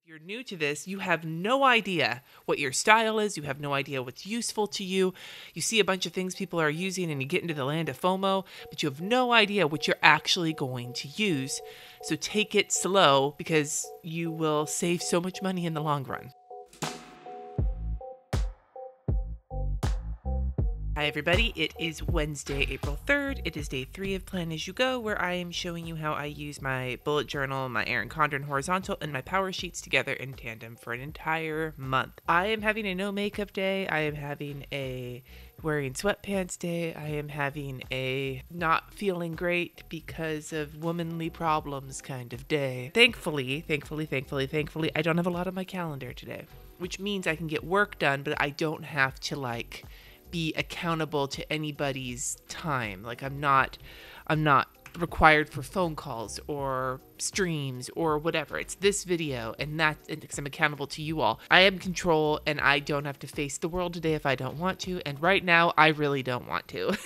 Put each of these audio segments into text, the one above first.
You're new to this, you have no idea what your style is, you have no idea what's useful to you. You see a bunch of things people are using and you get into the land of FOMO, but you have no idea what you're actually going to use. So take it slow because you will save so much money in the long run. Hi everybody, it is Wednesday, April 3rd. It is day 3 of Plan As You Go, where I am showing you how I use my bullet journal, my Erin Condren horizontal, and my power sheets together in tandem for an entire month. I am having a no makeup day. I am having a wearing sweatpants day. I am having a not feeling great because of womanly problems kind of day. Thankfully, I don't have a lot on my calendar today, which means I can get work done, but I don't have to be accountable to anybody's time. I'm not required for phone calls or streams or whatever. It's this video and because I'm accountable to you all. I am in control and I don't have to face the world today if I don't want to. And right now I really don't want to,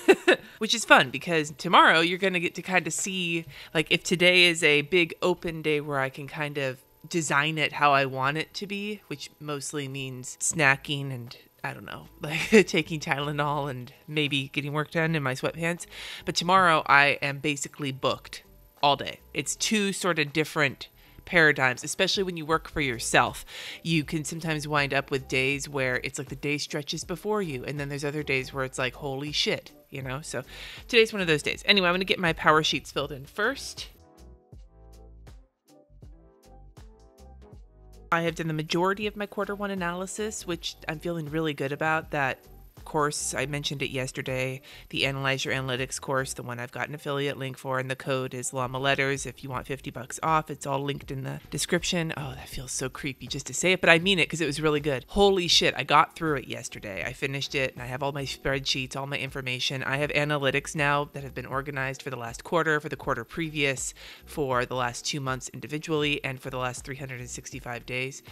which is fun because tomorrow you're going to get to kind of see, if today is a big open day where I can kind of design it how I want it to be, which mostly means snacking and I don't know, taking Tylenol and maybe getting work done in my sweatpants. But tomorrow I am basically booked all day. It's two sort of different paradigms, especially when you work for yourself. You can sometimes wind up with days where it's the day stretches before you. And then there's other days where it's holy shit, So today's one of those days. Anyway, I'm going to get my power sheets filled in first. I have done the majority of my quarter one analysis, which I'm feeling really good about. That course, I mentioned it yesterday, the Analyze Your Analytics course, the one I've got an affiliate link for, and the code is Llama Letters. If you want $50 off, it's all linked in the description. Oh, that feels so creepy just to say it, but I mean it because it was really good. Holy shit, I got through it yesterday. I finished it and I have all my spreadsheets, all my information. I have analytics now that have been organized for the last quarter, for the quarter previous, for the last 2 months individually, and for the last 365 days.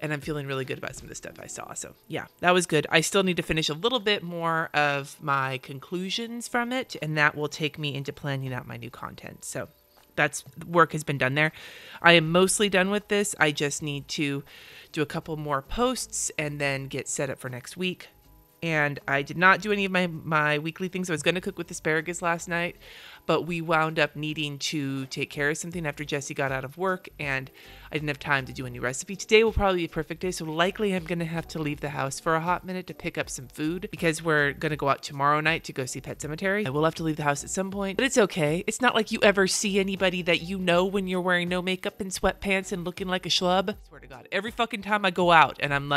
And I'm feeling really good about some of the stuff I saw. So yeah, that was good. I still need to finish a little bit more of my conclusions from it, and that will take me into planning out my new content. So that's work has been done there. I am mostly done with this. I just need to do a couple more posts and then get set up for next week. And I did not do any of my weekly things. I was going to cook with asparagus last night, but we wound up needing to take care of something after Jesse got out of work, and I didn't have time to do any recipe. Today will probably be a perfect day, so likely I'm going to have to leave the house for a hot minute to pick up some food because we're going to go out tomorrow night to go see Pet Sematary. I will have to leave the house at some point, but it's okay. It's not like you ever see anybody that you know when you're wearing no makeup and sweatpants and looking like a schlub. I swear to God, every fucking time I go out and I'm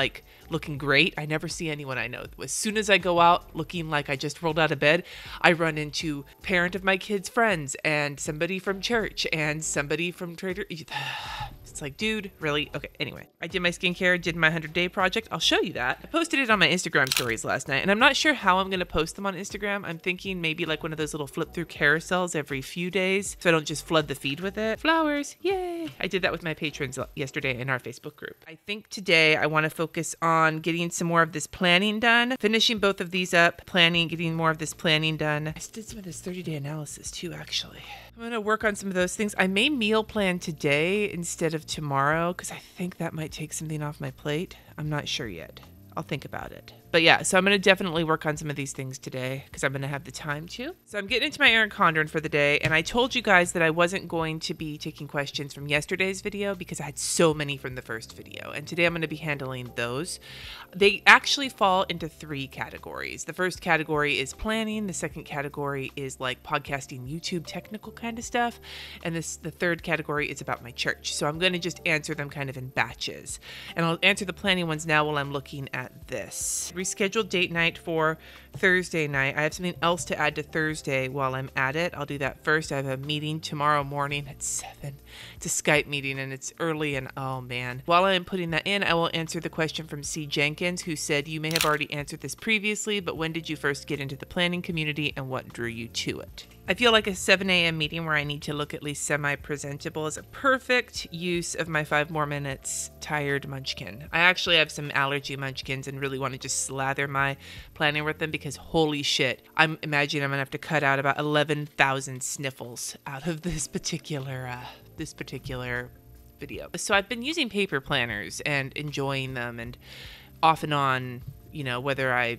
looking great, I never see anyone I know. As soon as I go out looking like I just rolled out of bed, I run into parent of my kids' friends and somebody from church and somebody from Trader. It's dude, really? Okay, anyway. I did my skincare, did my 100-day project. I'll show you that. I posted it on my Instagram stories last night, and I'm not sure how I'm going to post them on Instagram. I'm thinking maybe one of those little flip-through carousels every few days, so I don't just flood the feed with it. Flowers, yay! I did that with my patrons yesterday in our Facebook group. I think today I want to focus on getting some more of this planning done, finishing both of these up, getting more of this planning done. I did some of this 30-day analysis too, actually. I'm going to work on some of those things. I may meal plan today instead of tomorrow because I think that might take something off my plate. I'm not sure yet. I'll think about it. But yeah, so I'm going to definitely work on some of these things today because I'm going to have the time to. So I'm getting into my Erin Condren for the day, and I told you guys that I wasn't going to be taking questions from yesterday's video because I had so many from the first video, and today I'm going to be handling those. They actually fall into 3 categories. The first category is planning, the second category is podcasting, YouTube technical kind of stuff, and the third category is about my church. So I'm going to just answer them kind of in batches, and I'll answer the planning ones now while I'm looking at this. Rescheduled date night for Thursday night. I have something else to add to Thursday while I'm at it. I'll do that first. I have a meeting tomorrow morning at 7. It's a Skype meeting and it's early and oh man. While I'm putting that in, I will answer the question from C. Jenkins, who said, you may have already answered this previously, but when did you first get into the planning community and what drew you to it? I feel like a 7 a.m. meeting where I need to look at least semi-presentable is a perfect use of my 5 more minutes tired munchkin. I actually have some allergy munchkins and really want to just slather my planning with them because holy shit, I'm imagining I'm gonna have to cut out about 11,000 sniffles out of this particular video. So I've been using paper planners and enjoying them, and off and on, you know, whether I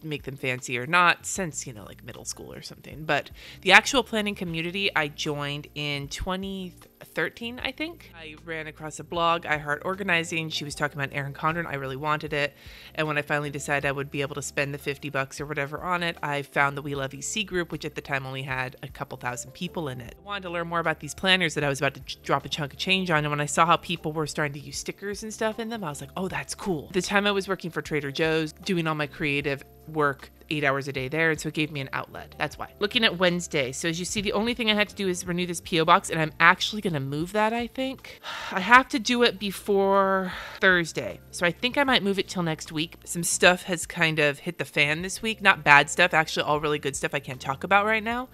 make them fancy or not since, you know, like middle school or something. But the actual planning community I joined in 2013, I think. I ran across a blog, I Heart Organizing. She was talking about Erin Condren. I really wanted it. And when I finally decided I would be able to spend the $50 or whatever on it, I found the We Love EC group, which at the time only had a couple thousand people in it. I wanted to learn more about these planners that I was about to drop a chunk of change on. And when I saw how people were starting to use stickers and stuff in them, I was like, oh, that's cool. At the time I was working for Trader Joe's, doing all my creative work 8 hours a day there, and so it gave me an outlet. That's why. Looking at Wednesday, so as you see, the only thing I had to do is renew this PO box, and I'm actually gonna move that, I think. I have to do it before Thursday, so I think I might move it till next week. Some stuff has kind of hit the fan this week, not bad stuff, actually all really good stuff I can't talk about right now,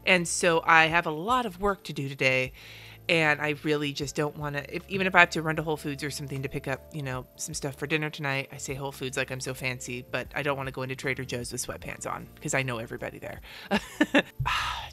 and so I have a lot of work to do today. And I really just don't want to, even if I have to run to Whole Foods or something to pick up, you know, some stuff for dinner tonight. I say Whole Foods like I'm so fancy, but I don't want to go into Trader Joe's with sweatpants on because I know everybody there.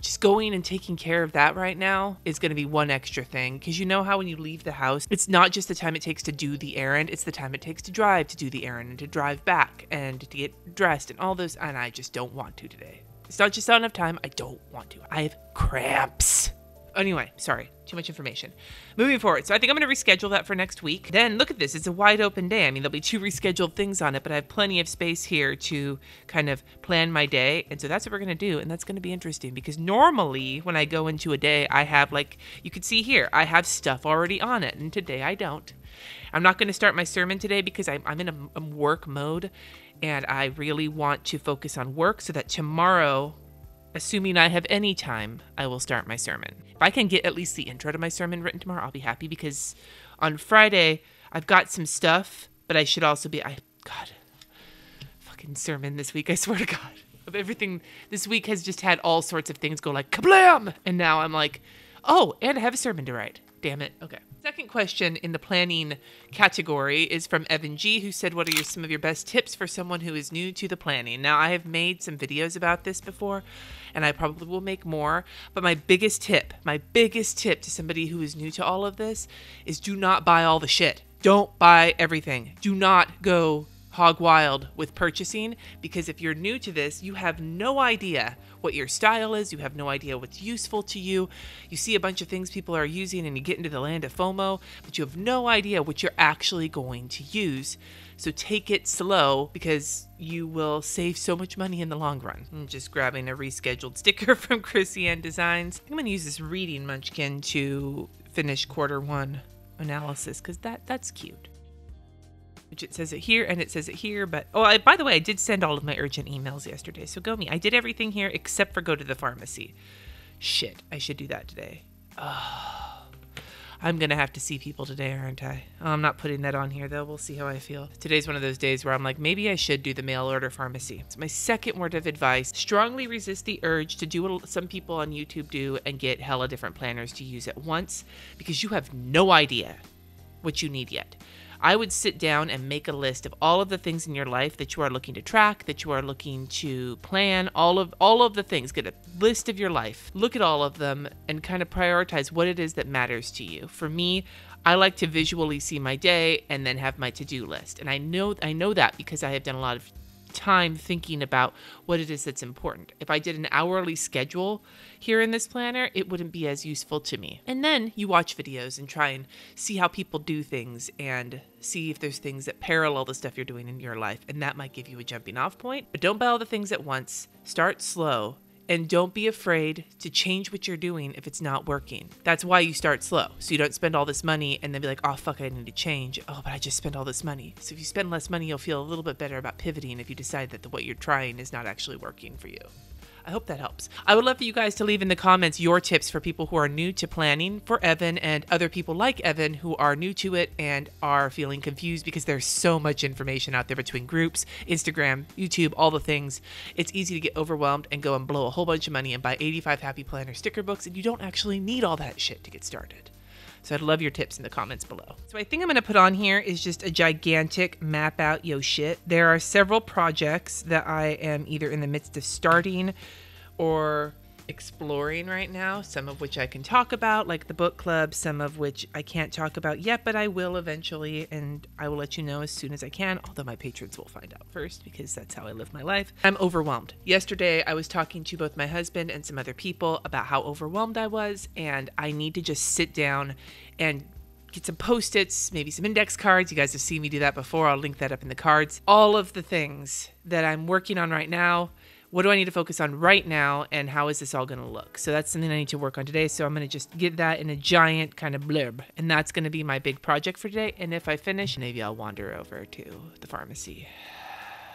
Just going and taking care of that right now is going to be one extra thing. Because you know how when you leave the house, it's not just the time it takes to do the errand, it's the time it takes to drive to do the errand and to drive back and to get dressed and all those. And I just don't want to today. It's not just not enough time. I don't want to. I have cramps. Anyway, sorry, too much information. Moving forward, so I think I'm going to reschedule that for next week. Then look at this, it's a wide open day. I mean, there'll be 2 rescheduled things on it, but I have plenty of space here to kind of plan my day. And so that's what we're going to do. And that's going to be interesting because normally when I go into a day, I have, like, you can see here, I have stuff already on it. And today I don't. I'm not going to start my sermon today because I'm in a work mode and I really want to focus on work so that tomorrow, assuming I have any time, I will start my sermon. If I can get at least the intro to my sermon written tomorrow, I'll be happy because on Friday, I've got some stuff, but I should also be, God, fucking sermon this week, I swear to God. Of everything, this week has just had all sorts of things go like kablam! And now I'm like, oh, and I have a sermon to write. Damn it. Okay. Second question in the planning category is from Evan G, who said, what are some of your best tips for someone who is new to the planning? Now, I have made some videos about this before, and I probably will make more, but my biggest tip to somebody who is new to all of this is do not buy all the shit. Don't buy everything. Do not go hog wild with purchasing, because if you're new to this, you have no idea what your style is. You have no idea what's useful to you. You see a bunch of things people are using and you get into the land of FOMO, but you have no idea what you're actually going to use. So take it slow because you will save so much money in the long run. I'm just grabbing a rescheduled sticker from Krissyanne Designs. I'm going to use this reading munchkin to finish Q1 analysis because that's cute. Which it says it here and it says it here, but by the way, I did send all of my urgent emails yesterday, so go me. I did everything here except for go to the pharmacy. Shit, I should do that today. Oh, I'm gonna have to see people today, aren't I? Oh, I'm not putting that on here though. We'll see how I feel. Today's one of those days where I'm like, maybe I should do the mail order pharmacy. It's my second word of advice. Strongly resist the urge to do what some people on YouTube do and get hella different planners to use at once, because you have no idea what you need yet. I would sit down and make a list of all of the things in your life that you are looking to track, that you are looking to plan, all of the things. Get a list of your life. Look at all of them and kind of prioritize what it is that matters to you. For me, I like to visually see my day and then have my to-do list. And I know that because I have done a lot of time thinking about what it is that's important. If I did an hourly schedule here in this planner, it wouldn't be as useful to me. And then you watch videos and try and see how people do things and see if there's things that parallel the stuff you're doing in your life, and that might give you a jumping off point. But don't buy all the things at once. Start slow. And don't be afraid to change what you're doing if it's not working. That's why you start slow. So you don't spend all this money and then be like, oh, fuck, I need to change. Oh, but I just spent all this money. So if you spend less money, you'll feel a little bit better about pivoting if you decide that what you're trying is not actually working for you. I hope that helps. I would love for you guys to leave in the comments your tips for people who are new to planning for Evan and other people like Evan who are new to it and are feeling confused because there's so much information out there between groups, Instagram, YouTube, all the things. It's easy to get overwhelmed and go and blow a whole bunch of money and buy 85 Happy Planner sticker books, and you don't actually need all that shit to get started. So I'd love your tips in the comments below. So I think I'm going to put on here is just a gigantic map out yo shit. There are several projects that I am either in the midst of starting or exploring right now, some of which I can talk about, like the book club, some of which I can't talk about yet, but I will eventually, and I will let you know as soon as I can, although my patrons will find out first because that's how I live my life. I'm overwhelmed. Yesterday, I was talking to both my husband and some other people about how overwhelmed I was, and I need to just sit down and get some Post-its, maybe some index cards. You guys have seen me do that before. I'll link that up in the cards. All of the things that I'm working on right now. What do I need to focus on right now, and how is this all going to look? So that's something I need to work on today. So I'm going to just get that in a giant kind of blurb, and that's going to be my big project for today. And if I finish, maybe I'll wander over to the pharmacy.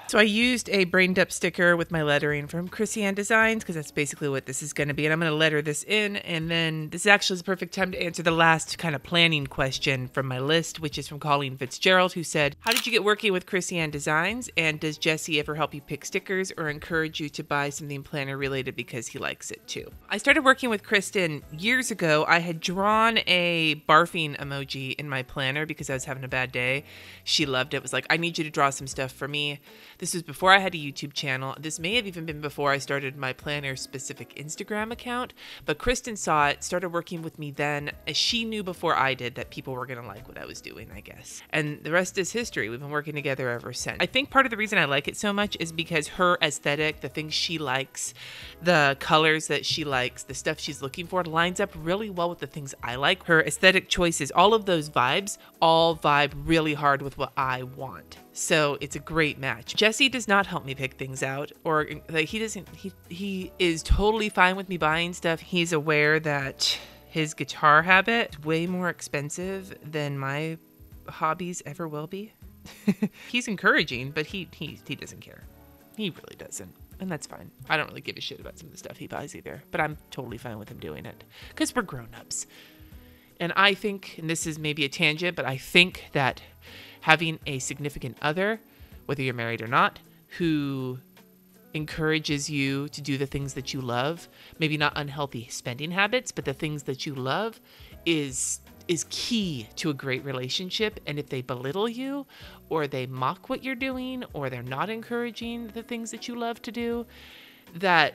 So I used a brained up sticker with my lettering from Krissyanne Designs, because that's basically what this is going to be. And I'm going to letter this in. And then this actually is the perfect time to answer the last kind of planning question from my list, which is from Colleen Fitzgerald, who said, how did you get working with Krissyanne Designs? And does Jesse ever help you pick stickers or encourage you to buy something planner related because he likes it too? I started working with Kristen years ago. I had drawn a barfing emoji in my planner because I was having a bad day. She loved it. It was like, I need you to draw some stuff for me. This was before I had a YouTube channel. This may have even been before I started my planner specific Instagram account, but Kristen saw it, started working with me then, as she knew before I did that people were going to like what I was doing, I guess. And the rest is history. We've been working together ever since. I think part of the reason I like it so much is because her aesthetic, the things she likes, the colors that she likes, the stuff she's looking for lines up really well with the things I like. Her aesthetic choices, all of those vibes, all vibe really hard with what I want. So it's a great match. Jesse does not help me pick things out, or like he is totally fine with me buying stuff. He's aware that his guitar habit is way more expensive than my hobbies ever will be. He's encouraging, but he doesn't care. He really doesn't. And that's fine. I don't really give a shit about some of the stuff he buys either, but I'm totally fine with him doing it because we're grown-ups. And I think, and this is maybe a tangent, but I think that having a significant other, whether you're married or not, who encourages you to do the things that you love, maybe not unhealthy spending habits, but the things that you love is key to a great relationship. And if they belittle you, or they mock what you're doing, or they're not encouraging the things that you love to do, that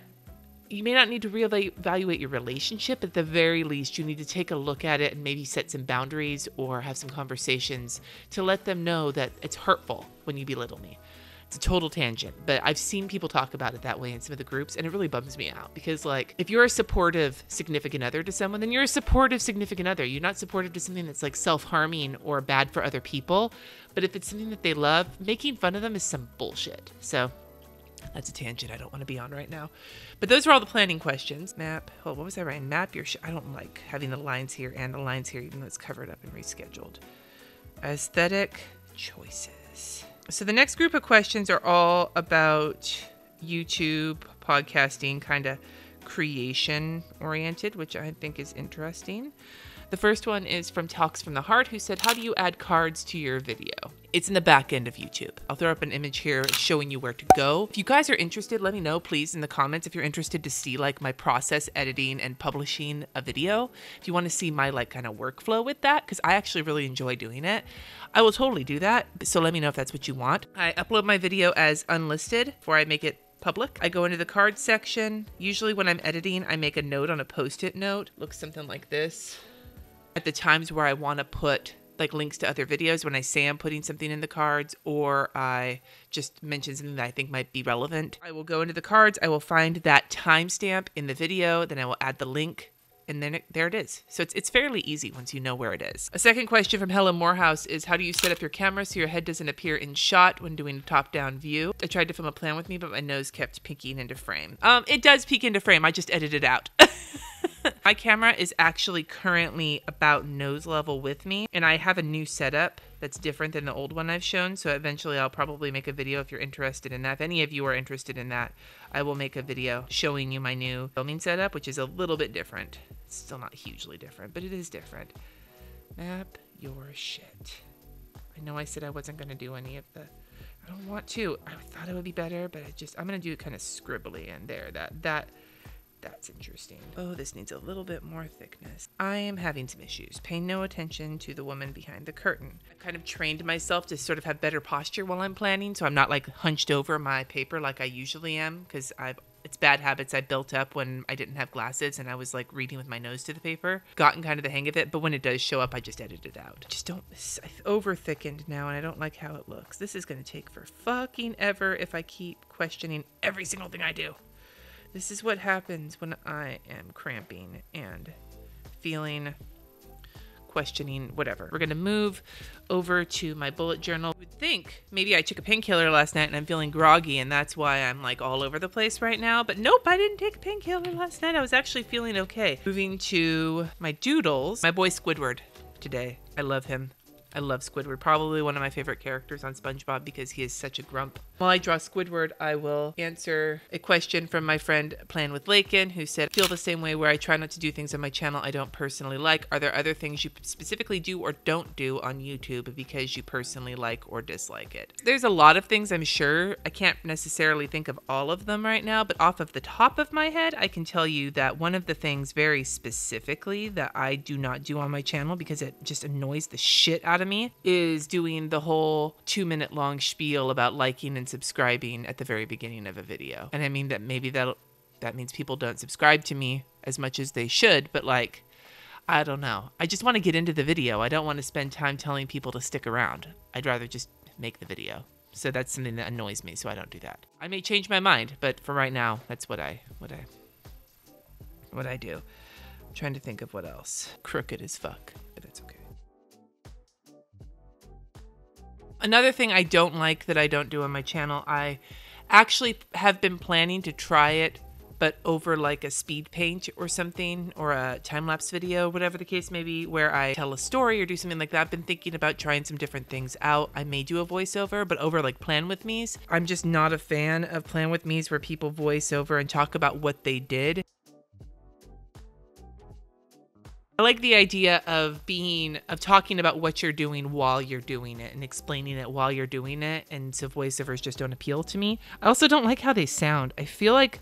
you may not need to reevaluate your relationship. At the very least, you need to take a look at it and maybe set some boundaries or have some conversations to let them know that it's hurtful when you belittle me. It's a total tangent, but I've seen people talk about it that way in some of the groups, and it really bums me out because, like, if you're a supportive significant other to someone, then you're a supportive significant other. You're not supportive to something that's like self-harming or bad for other people. But if it's something that they love, making fun of them is some bullshit. So that's a tangent I don't want to be on right now. But those are all the planning questions. Map. Oh, what was I writing? Map your I don't like having the lines here and the lines here, even though it's covered up and rescheduled. Aesthetic choices. So the next group of questions are all about YouTube, podcasting, kind of creation oriented, which I think is interesting. The first one is from Talks from the Heart, who said, how do you add cards to your video? It's in the back end of YouTube. I'll throw up an image here showing you where to go. If you guys are interested, let me know, please, in the comments if you're interested to see like my process editing and publishing a video. If you want to see my like kind of workflow with that, because I actually really enjoy doing it, I will totally do that. So let me know if that's what you want. I upload my video as unlisted before I make it public. I go into the cards section. Usually when I'm editing, I make a note on a Post-it note. Looks something like this. At the times where I want to put like links to other videos, when I say I'm putting something in the cards, or I just mention something that I think might be relevant, I will go into the cards. I will find that timestamp in the video. Then I will add the link, and then there it is. So it's fairly easy once you know where it is. A second question from Helen Morehouse is, how do you set up your camera so your head doesn't appear in shot when doing a top-down view? I tried to film a plan with me, but my nose kept peeking into frame. It does peek into frame. I just edited it out. My camera is actually currently about nose level with me, and I have a new setup that's different than the old one I've shown, so eventually I'll probably make a video if you're interested in that. If any of you are interested in that, I will make a video showing you my new filming setup, which is a little bit different. It's still not hugely different, but it is different. Map your shit. I know I said I wasn't going to do any of the... I don't want to. I thought it would be better, but I'm going to do it kind of scribbly in there. That's interesting. Oh, this needs a little bit more thickness. I am having some issues. Pay no attention to the woman behind the curtain. I've kind of trained myself to sort of have better posture while I'm planning, so I'm not like hunched over my paper like I usually am, because It's bad habits I built up when I didn't have glasses and I was like reading with my nose to the paper. Gotten kind of the hang of it, but when it does show up, I just edit it out. I've over thickened now and I don't like how it looks. This is going to take for fucking ever if I keep questioning every single thing I do. This is what happens when I am cramping and feeling, questioning, whatever. We're going to move over to my bullet journal. I would think maybe I took a painkiller last night and I'm feeling groggy and that's why I'm like all over the place right now. But nope, I didn't take a painkiller last night. I was actually feeling okay. Moving to my doodles. My boy Squidward today. I love him. I love Squidward. Probably one of my favorite characters on SpongeBob because he is such a grump. While I draw Squidward, I will answer a question from my friend Plan with Lakin, who said, feel the same way where I try not to do things on my channel I don't personally like. Are there other things you specifically do or don't do on YouTube because you personally like or dislike it? There's a lot of things, I'm sure. I can't necessarily think of all of them right now, but off of the top of my head, I can tell you that one of the things very specifically that I do not do on my channel because it just annoys the shit out of me is doing the whole 2-minute long spiel about liking and subscribing at the very beginning of a video. And I mean that maybe that means people don't subscribe to me as much as they should, but like, I don't know. I just want to get into the video. I don't want to spend time telling people to stick around. I'd rather just make the video. So that's something that annoys me, so I don't do that. I may change my mind, but for right now, that's what I do. I'm trying to think of what else. Crooked as fuck, but that's okay. Another thing I don't like that I don't do on my channel, I actually have been planning to try it, but over like a speed paint or something, or a time-lapse video, whatever the case may be, where I tell a story or do something like that. I've been thinking about trying some different things out. I may do a voiceover, but over like Plan With Me's. I'm just not a fan of Plan With Me's where people voice over and talk about what they did. I like the idea of talking about what you're doing while you're doing it and explaining it while you're doing it. And so voiceovers just don't appeal to me. I also don't like how they sound. I feel like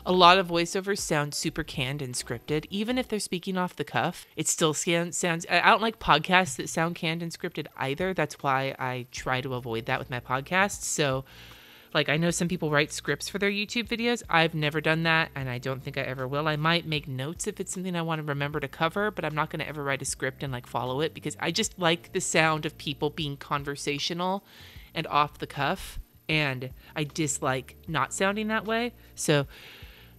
a lot of voiceovers sound super canned and scripted. Even if they're speaking off the cuff, it still sounds, I don't like podcasts that sound canned and scripted either. That's why I try to avoid that with my podcasts. So like, I know some people write scripts for their YouTube videos. I've never done that, and I don't think I ever will. I might make notes if it's something I want to remember to cover, but I'm not going to ever write a script and, like, follow it because I just like the sound of people being conversational and off the cuff, and I dislike not sounding that way. So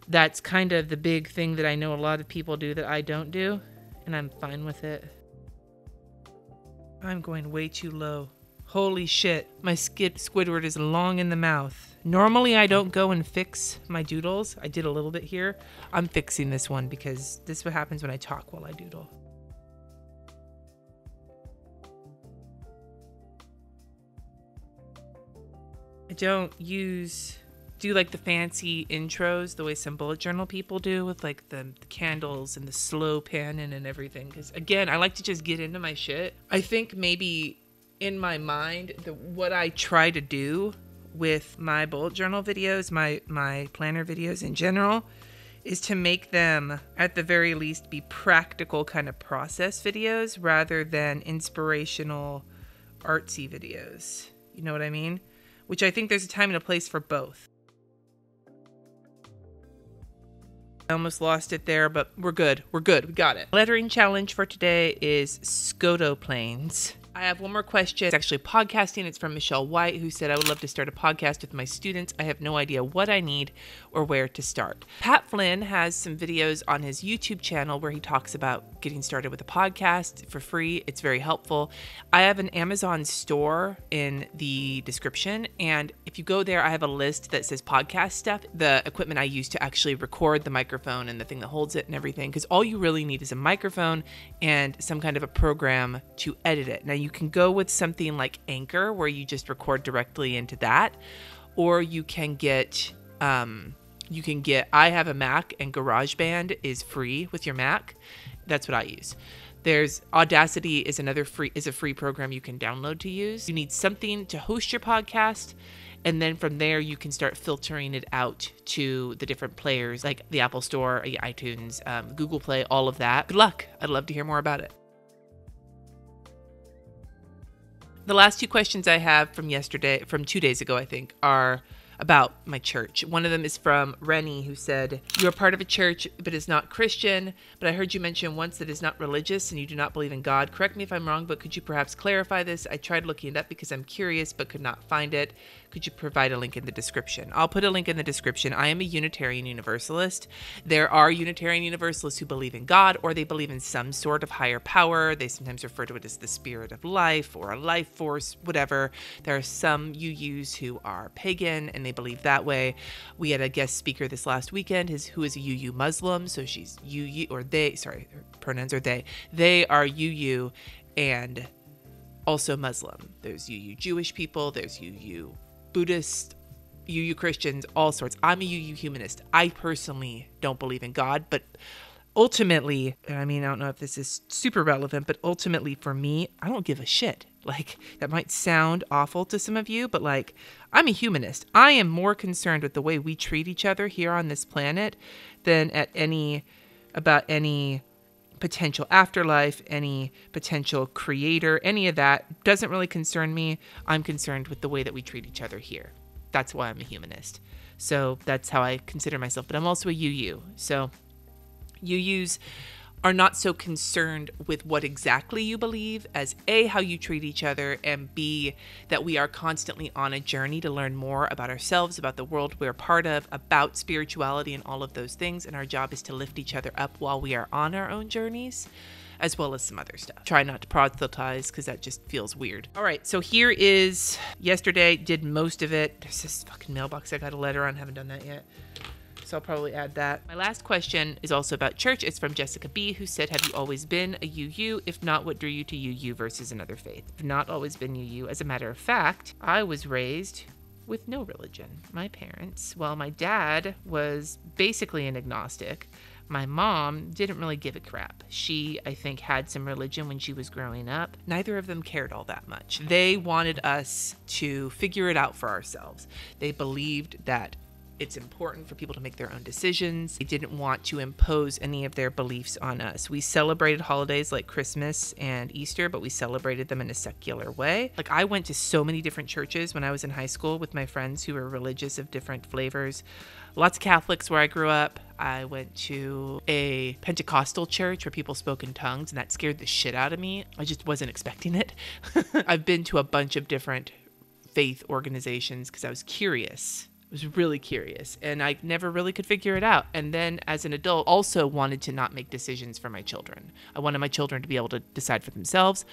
that's kind of the big thing that I know a lot of people do that I don't do, and I'm fine with it. I'm going way too low. Holy shit, my Squidward is long in the mouth. Normally I don't go and fix my doodles. I did a little bit here. I'm fixing this one because this is what happens when I talk while I doodle. I don't do like the fancy intros the way some bullet journal people do with like the candles and the slow panning and everything. Because again, I like to just get into my shit. I think maybe in my mind, what I try to do with my bullet journal videos, my planner videos in general, is to make them, at the very least, be practical kind of process videos rather than inspirational, artsy videos. You know what I mean? Which I think there's a time and a place for both. I almost lost it there, but we're good. We're good. We got it. Lettering challenge for today is scotoplanes. I have one more question. It's actually podcasting. It's from Michelle White, who said, I would love to start a podcast with my students. I have no idea what I need or where to start. Pat Flynn has some videos on his YouTube channel where he talks about getting started with a podcast for free. It's very helpful. I have an Amazon store in the description, and if you go there, I have a list that says podcast stuff, the equipment I use to actually record the microphone and the thing that holds it and everything, because all you really need is a microphone and some kind of a program to edit it. Now, you can go with something like Anchor, where you just record directly into that, or you can get, I have a Mac, and GarageBand is free with your Mac. That's what I use. There's Audacity is a free program you can download to use. You need something to host your podcast, and then from there you can start filtering it out to the different players like the Apple Store, iTunes, Google Play, all of that. Good luck. I'd love to hear more about it. The last two questions I have from 2 days ago, I think, are about my church. One of them is from Rennie, who said, "You are part of a church, but is not Christian. But I heard you mention once that is not religious and you do not believe in God. Correct me if I'm wrong, but could you perhaps clarify this? I tried looking it up because I'm curious, but could not find it. Could you provide a link in the description?" I'll put a link in the description. I am a Unitarian Universalist. There are Unitarian Universalists who believe in God, or they believe in some sort of higher power. They sometimes refer to it as the spirit of life or a life force, whatever. There are some UUs who are pagan and they believe that way. We had a guest speaker this last weekend who is a UU Muslim. So she's UU, or they, sorry, her pronouns are they. They are UU and also Muslim. There's UU Jewish people. There's UU Buddhist, UU Christians, all sorts. I'm a UU humanist. I personally don't believe in God, but ultimately, I mean, I don't know if this is super relevant, but ultimately for me, I don't give a shit. Like, that might sound awful to some of you, but like, I'm a humanist. I am more concerned with the way we treat each other here on this planet than about any potential afterlife, any potential creator, any of that doesn't really concern me. I'm concerned with the way that we treat each other here. That's why I'm a humanist. So that's how I consider myself, but I'm also a UU. So UUs are not so concerned with what exactly you believe as A, how you treat each other, and B, that we are constantly on a journey to learn more about ourselves, about the world we're part of, about spirituality and all of those things. And our job is to lift each other up while we are on our own journeys, as well as some other stuff. Try not to proselytize because that just feels weird. All right, so here is yesterday, did most of it. There's this fucking mailbox I got a letter on, haven't done that yet. So I'll probably add that. My last question is also about church. It's from Jessica B, who said, "Have you always been a UU? If not, what drew you to UU versus another faith?" I've not always been UU. As a matter of fact, I was raised with no religion. My parents, well, my dad was basically an agnostic. My mom didn't really give a crap. She, I think, had some religion when she was growing up. Neither of them cared all that much. They wanted us to figure it out for ourselves. They believed that it's important for people to make their own decisions. They didn't want to impose any of their beliefs on us. We celebrated holidays like Christmas and Easter, but we celebrated them in a secular way. Like, I went to so many different churches when I was in high school with my friends who were religious of different flavors. Lots of Catholics where I grew up. I went to a Pentecostal church where people spoke in tongues, and that scared the shit out of me. I just wasn't expecting it. I've been to a bunch of different faith organizations because I was curious. I was really curious, and I never really could figure it out. And then as an adult, also wanted to not make decisions for my children. I wanted my children to be able to decide for themselves.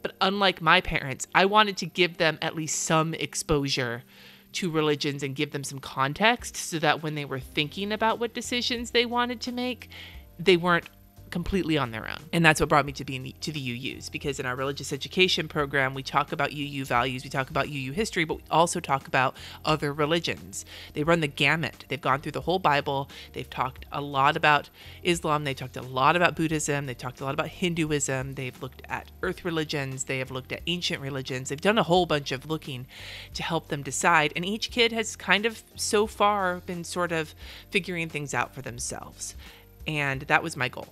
But unlike my parents, I wanted to give them at least some exposure to religions and give them some context so that when they were thinking about what decisions they wanted to make, they weren't completely on their own. And that's what brought me to the UUs, because in our religious education program, we talk about UU values, we talk about UU history, but we also talk about other religions. They run the gamut. They've gone through the whole Bible. They've talked a lot about Islam. They talked a lot about Buddhism. They talked a lot about Hinduism. They've looked at earth religions. They have looked at ancient religions. They've done a whole bunch of looking to help them decide. And each kid has kind of so far been sort of figuring things out for themselves. And that was my goal.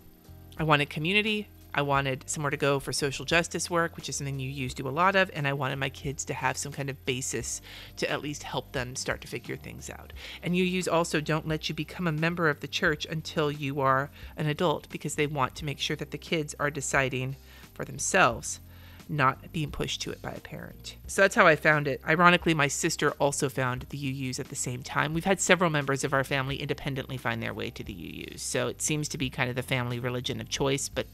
I wanted community. I wanted somewhere to go for social justice work, which is something UUs do a lot of. And I wanted my kids to have some kind of basis to at least help them start to figure things out. And UUs also don't let you become a member of the church until you are an adult, because they want to make sure that the kids are deciding for themselves, not being pushed to it by a parent. So that's how I found it. Ironically, my sister also found the UUs at the same time. We've had several members of our family independently find their way to the UUs. So it seems to be kind of the family religion of choice, but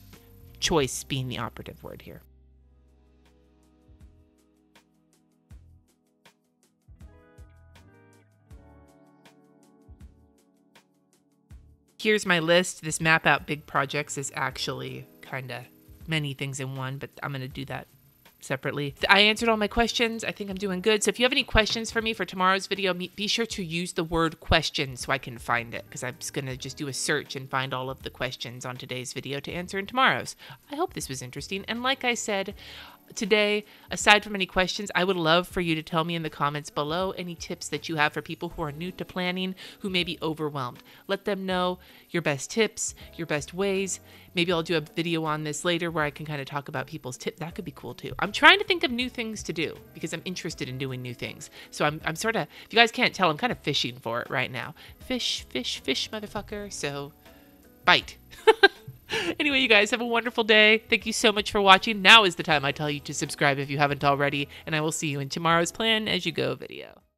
choice being the operative word here. Here's my list. This map out big projects is actually kind of many things in one, but I'm going to do that separately. I answered all my questions. I think I'm doing good. So if you have any questions for me for tomorrow's video, be sure to use the word question so I can find it, because I'm just going to just do a search and find all of the questions on today's video to answer in tomorrow's. I hope this was interesting. And like I said, today, aside from any questions, I would love for you to tell me in the comments below any tips that you have for people who are new to planning, who may be overwhelmed. Let them know your best tips, your best ways. Maybe I'll do a video on this later where I can kind of talk about people's tips. That could be cool too. I'm trying to think of new things to do because I'm interested in doing new things. So I'm sort of, if you guys can't tell, I'm kind of fishing for it right now. Fish, fish, fish, motherfucker. So bite. Anyway, you guys have a wonderful day. Thank you so much for watching. Now is the time I tell you to subscribe if you haven't already, and I will see you in tomorrow's Plan As You Go video.